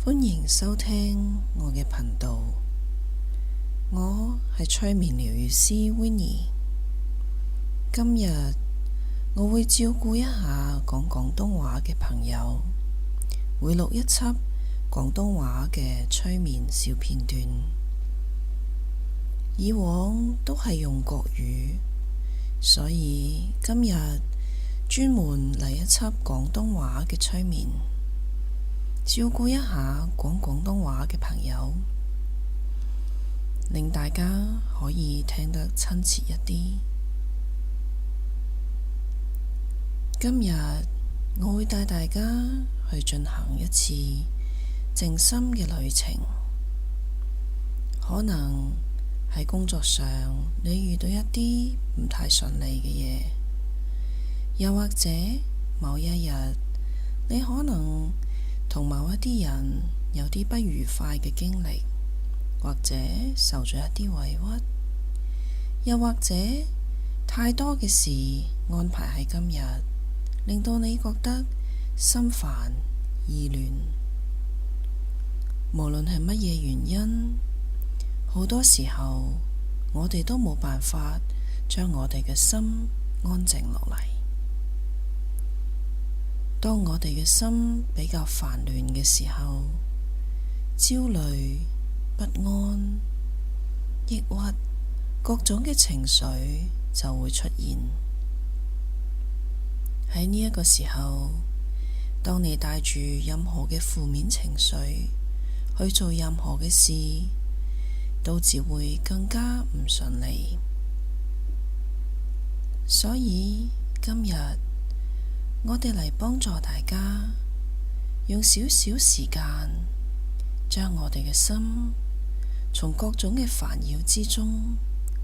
歡迎收聽我嘅頻道，我係催眠療癒師 Winnie。今日我會照顧一下講廣東話嘅朋友，會錄一輯廣東話嘅催眠小片段。以往都係用國語，所以今日專門嚟一輯廣東話嘅催眠。照顧一下講廣東話嘅朋友，令大家可以聽得親切一啲。今日我會帶大家去進行一次靜心嘅旅程。可能喺工作上你遇到一啲唔太順利嘅嘢，又或者某一日你可能同某一啲人有啲不愉快嘅經歷，或者受咗一啲委屈，又或者太多嘅事安排喺今日，令到你覺得心煩意亂。無論係乜嘢原因，好多時候我哋都冇辦法將我哋嘅心安靜落嚟。當我哋嘅心比較煩亂嘅時候，焦慮、不安、抑鬱，各種嘅情緒就會出現。喺呢一個時候，當你帶住任何嘅負面情緒去做任何嘅事，都只會更加唔順利。所以今日我哋嚟幫助大家，用少少時間，將我哋嘅心從各種嘅煩擾之中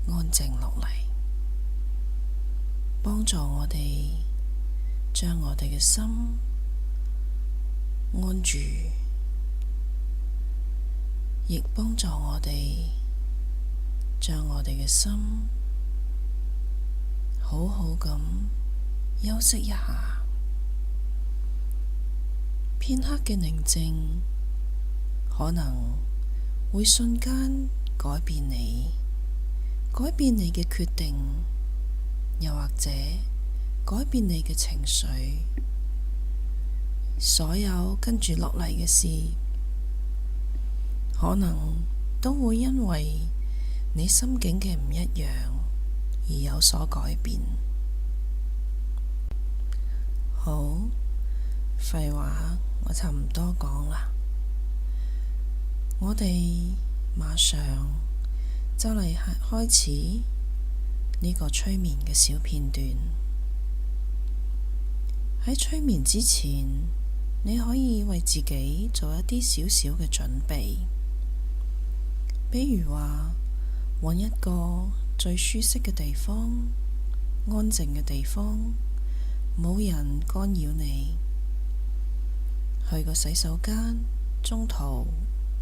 安靜落嚟，幫助我哋將我哋嘅心安住，亦幫助我哋將我哋嘅心好好咁休息一下。片刻嘅寧靜可能會瞬間改變你嘅決定，又或者改變你嘅情緒。所有跟住落嚟嘅事，可能都會因為你心境嘅唔一樣而有所改變。好，廢話我差唔多講啦，我哋馬上就嚟開始呢個催眠嘅小片段。喺催眠之前，你可以為自己做一啲少少嘅準備，比如話揾一個最舒適嘅地方，安靜嘅地方，冇人干擾你。去個洗手間，中途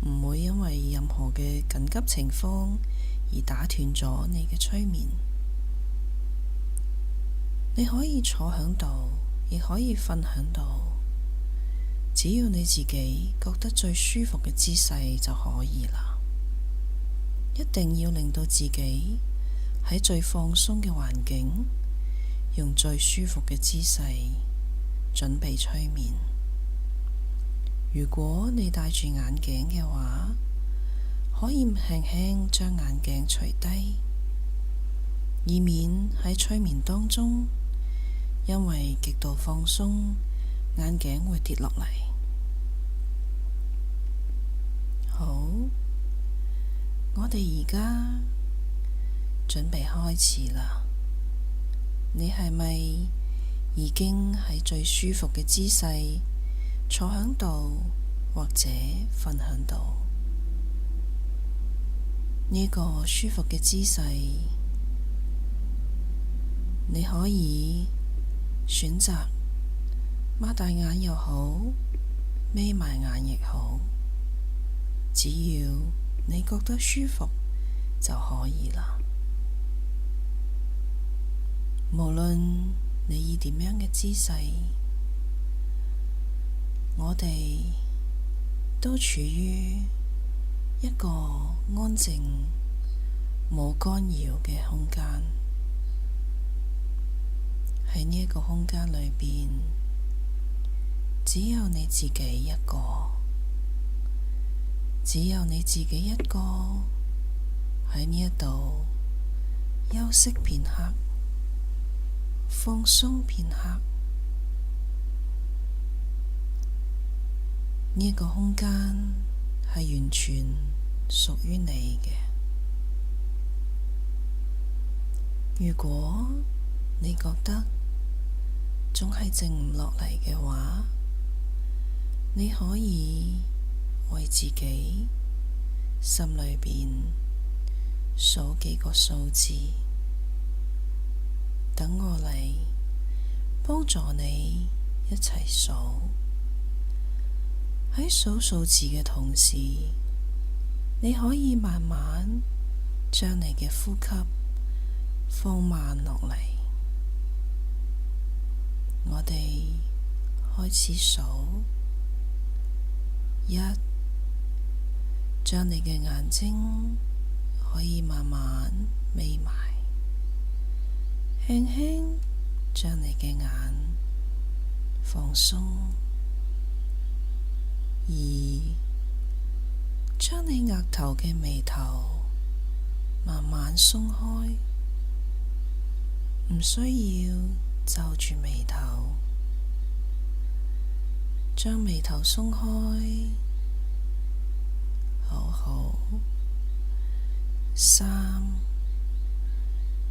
唔會因為任何嘅緊急情況而打斷咗你嘅催眠。你可以坐響度，亦可以瞓響度，只要你自己覺得最舒服嘅姿勢就可以啦。一定要令到自己喺最放鬆嘅環境，用最舒服嘅姿勢準備催眠。如果你戴住眼鏡嘅話，可以輕輕將眼鏡除低，以免喺催眠當中因為極度放鬆，眼鏡會跌落嚟。好，我哋而家準備開始啦。你係咪已經喺最舒服嘅姿勢坐響度，或者瞓響度？呢個舒服嘅姿勢，你可以選擇擘大眼又好，眯埋眼亦好，只要你覺得舒服就可以啦。無論你以點樣嘅姿勢，我哋都處於一個安靜、冇干擾嘅空間。喺呢一個空間裏邊，只有你自己一個，只有你自己一個喺呢一度休息片刻，放鬆片刻。呢一個空間係完全屬於你嘅。如果你覺得總係靜唔落嚟嘅話，你可以為自己心裏邊數幾個數字，等我嚟幫助你一齊數。喺數數字嘅同時，你可以慢慢將你嘅呼吸放慢落嚟。我哋開始數，一，將你嘅眼睛可以慢慢眯埋，輕輕將你嘅眼放鬆。二，將你額頭嘅眉頭慢慢鬆開，唔需要皺住眉頭，將眉頭鬆開，好好。三，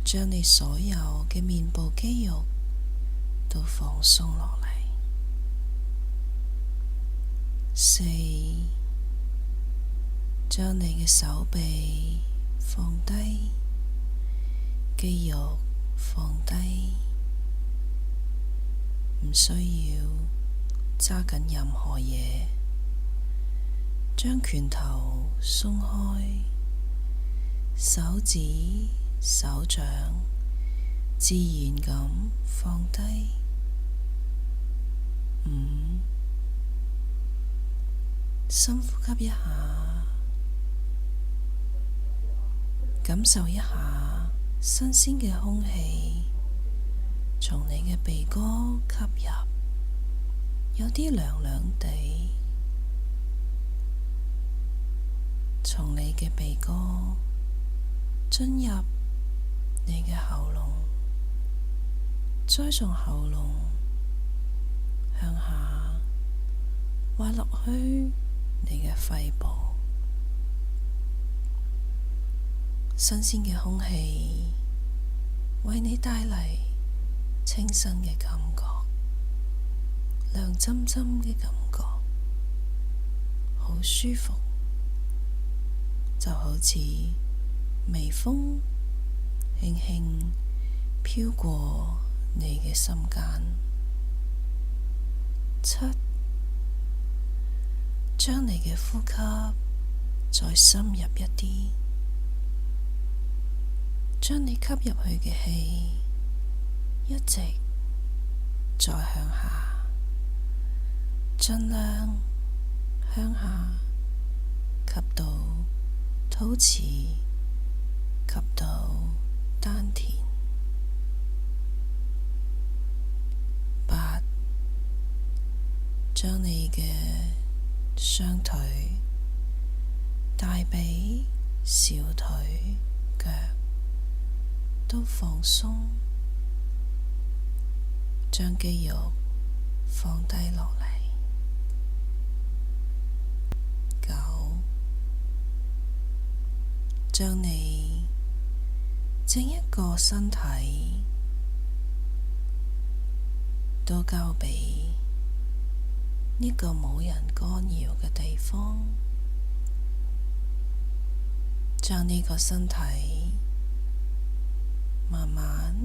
將你所有嘅面部肌肉都放鬆落嚟。四，將你嘅手臂放低，肌肉放低，唔需要揸緊任何嘢，將拳頭鬆開，手指、手掌自然咁放低。五，深呼吸一下，感受一下新鮮嘅空氣從你嘅鼻哥吸入，有啲涼涼地，從你嘅鼻哥進入你嘅喉嚨，再從喉嚨向下滑落去你嘅肺部。新鮮嘅空氣為你帶嚟清新嘅感覺，涼浸浸嘅感覺，好舒服，就好似微風輕輕飄過你嘅心間。七，將你嘅呼吸再深入一啲，將你吸入去嘅氣一直再向下，盡量向下吸到肚臍，吸到丹田。八，將你嘅雙腿、大髀、小腿、腳都放鬆，將肌肉放低落嚟。九，將你整一個身體都交俾呢個冇人干擾嘅地方，將呢個身體慢慢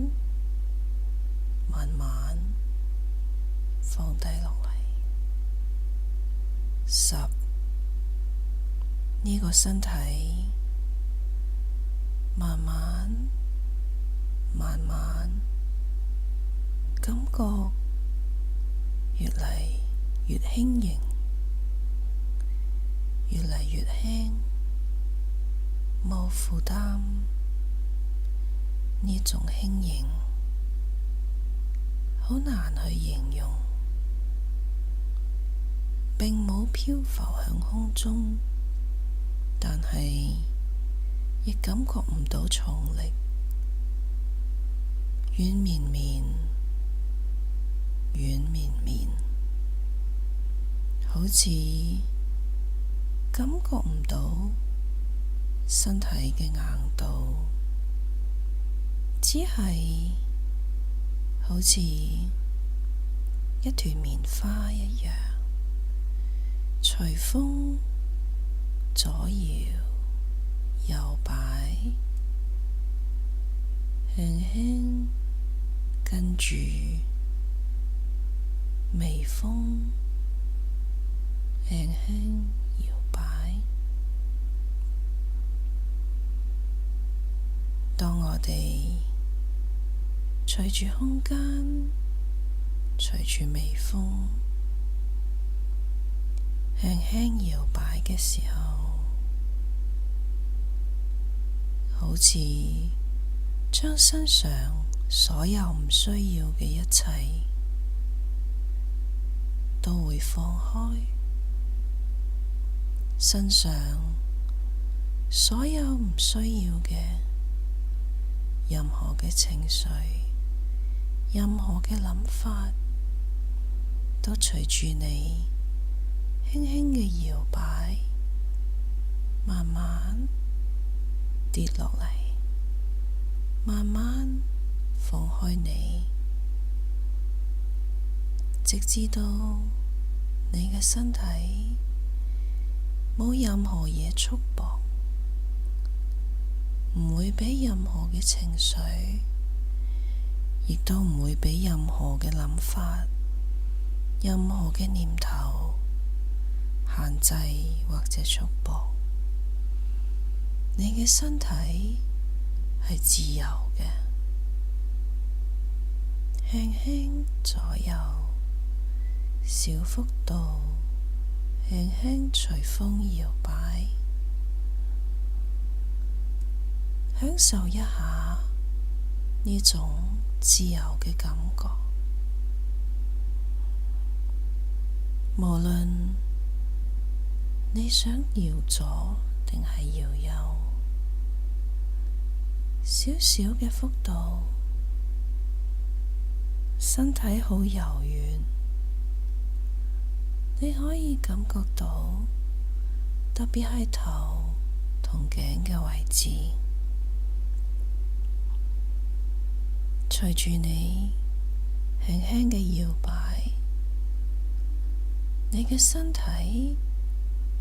放低落嚟。十，呢個身體慢慢感覺越嚟越輕盈，冇負擔，呢種輕盈好難去形容，並冇漂浮響空中，但係亦感覺唔到重力，軟綿綿，軟綿綿，好似感覺唔到身體嘅硬度，只係好似一團棉花一樣，隨風左搖右擺，輕輕跟住微風，輕輕搖擺。當我哋隨住空間，隨住微風輕輕搖擺嘅時候，好似將身上所有唔需要嘅一切都會放開，身上所有唔需要嘅任何嘅情緒，任何嘅諗法，都隨住你輕輕嘅搖擺，慢慢跌落嚟，慢慢放開你，直至到你嘅身體冇任何嘢束縛，唔會俾任何嘅情緒，亦都唔會俾任何嘅諗法、任何嘅念頭限制或者束縛。你嘅身體係自由嘅，輕輕左右，小幅度，輕輕隨風搖擺，享受一下呢種自由嘅感覺。無論你想搖左定係搖右，小小嘅幅度，身體好柔軟，你可以感覺到，特別係頭同頸嘅位置，隨住你輕輕嘅搖擺，你嘅身體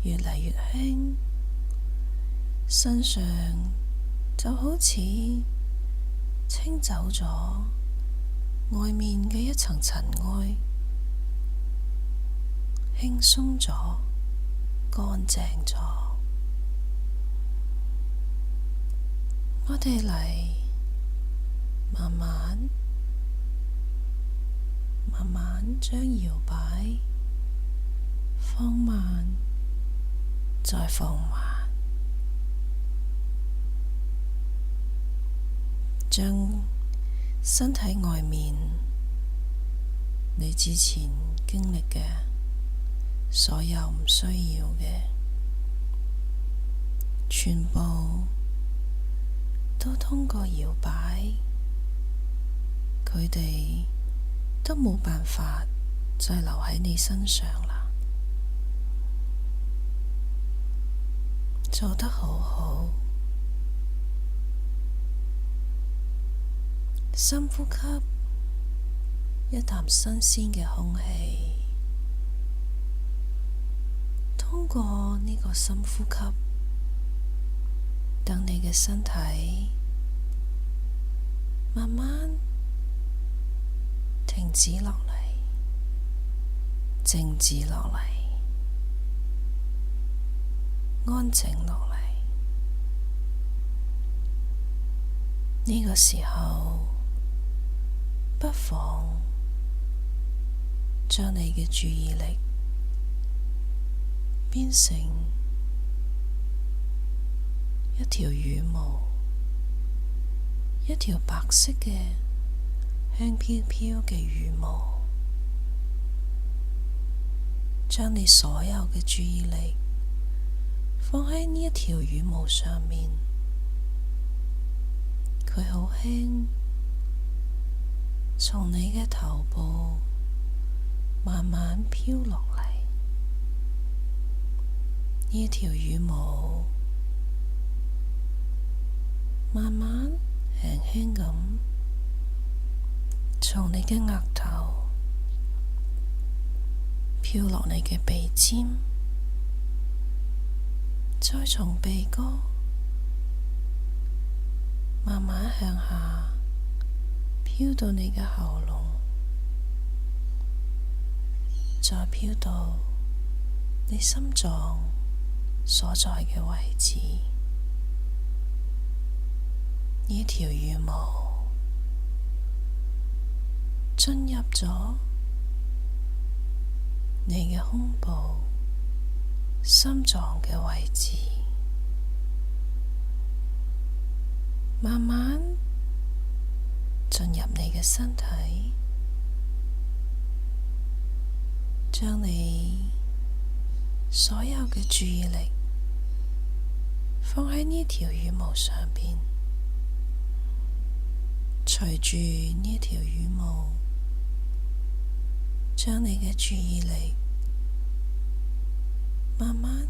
越嚟越輕，身上就好似清走咗外面嘅一層塵埃，輕鬆咗，乾淨咗。我哋嚟慢慢慢慢將搖擺放慢，再放慢，將身體外面你之前經歷嘅所有唔需要嘅，全部都通過搖擺，佢哋都冇辦法再留喺你身上啦。做得好好，深呼吸一啖新鮮嘅空氣，通過呢個深呼吸，等你嘅身體慢慢停止落嚟，靜止落嚟，安靜落嚟。呢個時候，不妨將你嘅注意力變成一條羽毛，一條白色嘅輕飄飄嘅羽毛，將你所有嘅注意力放喺呢一條羽毛上面，佢好輕，從你嘅頭部慢慢飄落嚟。呢條羽毛慢慢輕輕咁從你嘅額頭飄落你嘅鼻尖，再從鼻哥慢慢向下飄到你嘅喉嚨，再飄到你心臟所在嘅位置。呢條羽毛進入咗你嘅胸部、心臟嘅位置，慢慢進入你嘅身體，將你所有嘅注意力放喺呢條羽毛上邊，隨住呢條羽毛，將你嘅注意力慢慢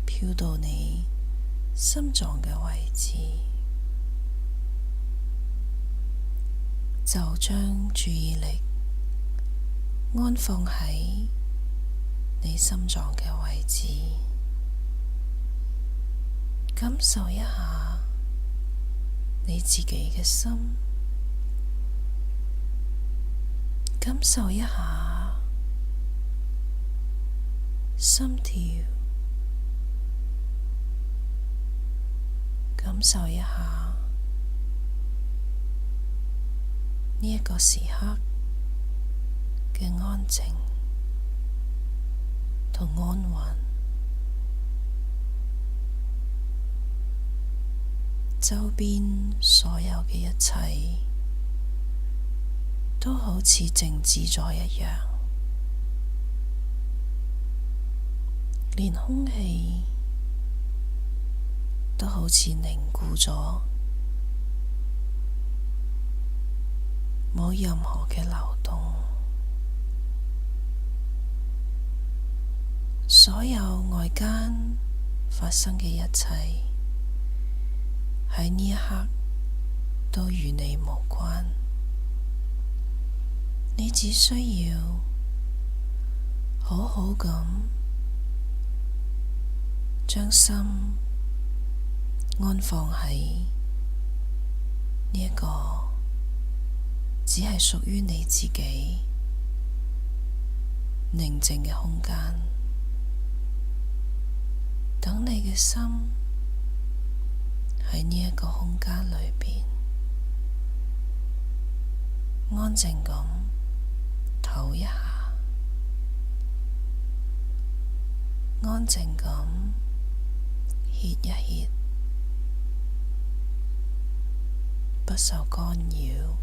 飄到你心臟嘅位置，就將注意力安放喺你心臟嘅位置，感受一下你自己嘅心，感受一下心跳，感受一下呢一個時刻嘅安靜同安穩，周邊所有嘅一切都好似靜止咗一樣，連空氣都好似凝固咗，冇任何嘅流動。所有外間發生嘅一切喺呢一刻都與你無關，你只需要好好咁將心安放喺呢一個只係屬於你自己寧靜嘅空間，等你嘅心喺呢一個空間裏邊安靜咁唞一下，安靜咁歇一歇，不受干擾，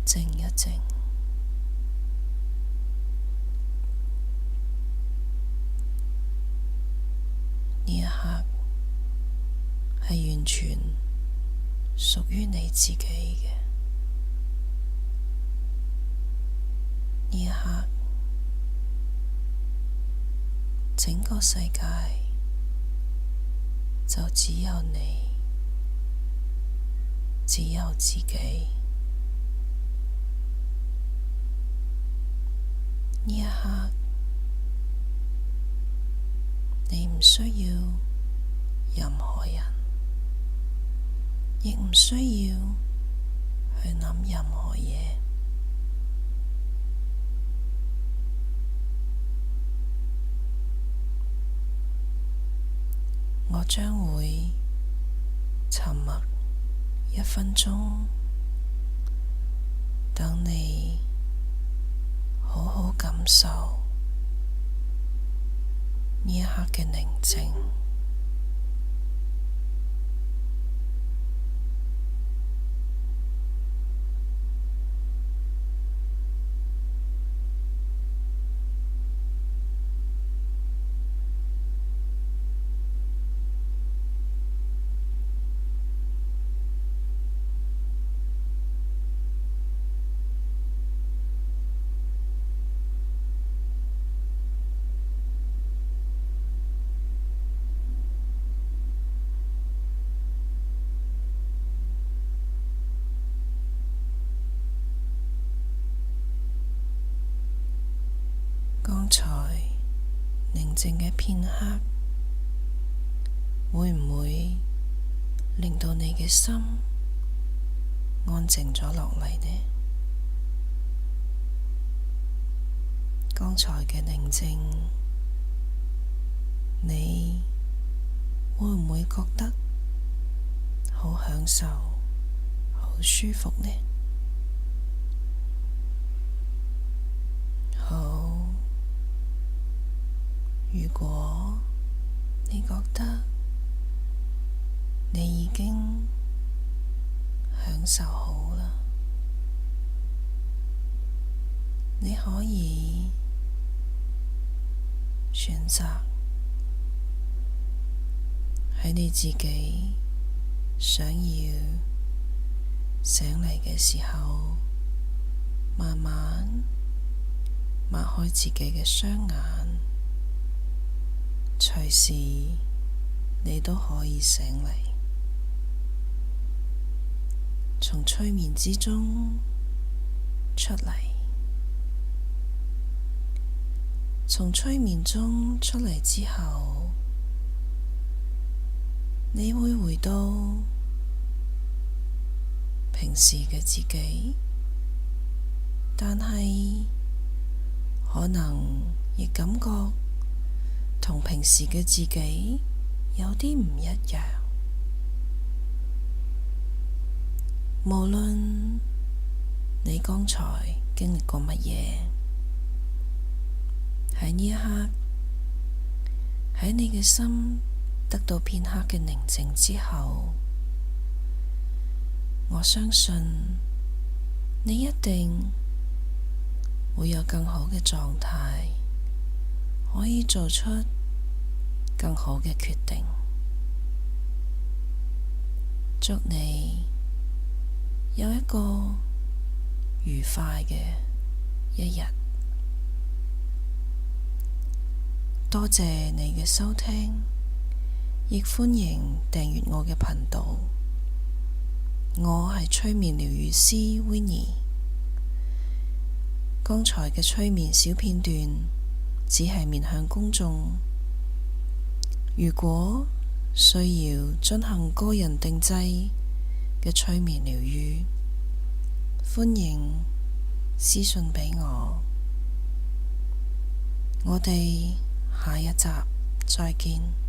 靜一靜。呢一刻係完全屬於你自己嘅，呢一刻整個世界就只有你，只有自己。呢一刻你唔需要任何人，亦唔需要去諗任何嘢。我將會沉默1分鐘，等你好好感受呢一刻嘅寧靜。剛才寧靜嘅片刻，會唔會令到你嘅心安靜咗落嚟呢？剛才嘅寧靜，你會唔會覺得好享受、好舒服呢？好。如果你覺得你已經享受好啦，你可以選擇喺你自己想要醒嚟嘅時候，慢慢擘開自己嘅雙眼。隨時你都可以醒嚟，從催眠之中出嚟。從催眠中出嚟之後，你會回到平時嘅自己，但係可能亦感覺同平時嘅自己有啲唔一樣。無論你剛才經歷過乜嘢，喺呢一刻，喺你嘅心得到片刻嘅寧靜之後，我相信你一定會有更好嘅狀態，可以做出更好嘅決定。祝你有一個愉快嘅一日。多謝你嘅收聽，亦歡迎訂閱我嘅頻道。我係催眠療癒師 Winnie。剛才嘅催眠小片段只係面向公眾，如果需要進行個人定制嘅催眠療癒，歡迎私信俾我。我哋下一集再見。